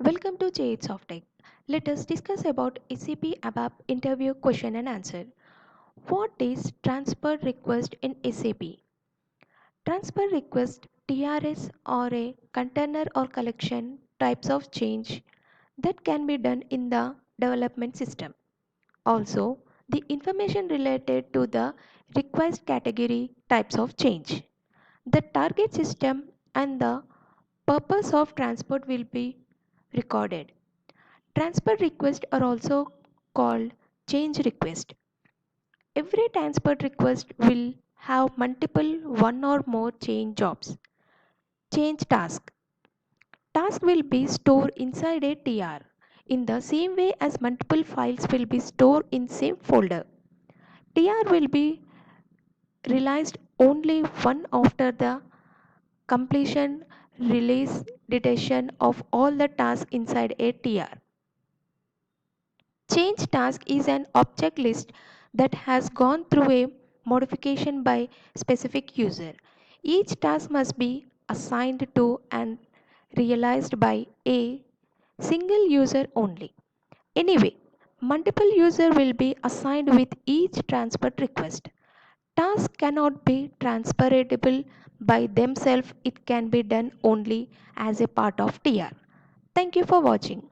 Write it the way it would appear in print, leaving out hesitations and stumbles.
Welcome to J8 SOFTECH. Let us discuss about SAP ABAP interview question and answer. What is transfer request in SAP? Transfer request TRS or a container or collection types of change that can be done in the development system. Also, the information related to the request category types of change. The target system and the purpose of transport will be recorded. Transfer requests are also called change request. Every transport request will have multiple one or more change jobs. Change task. Task will be stored inside a TR in the same way as multiple files will be stored in same folder. TR will be realized only one after the completion, release, detection of all the tasks inside a TR. Change task is an object list that has gone through a modification by specific user. Each task must be assigned to and realized by a single user only. Anyway, multiple user will be assigned with each transport request. Tasks cannot be transferable by themselves. It can be done only as a part of TR. Thank you for watching.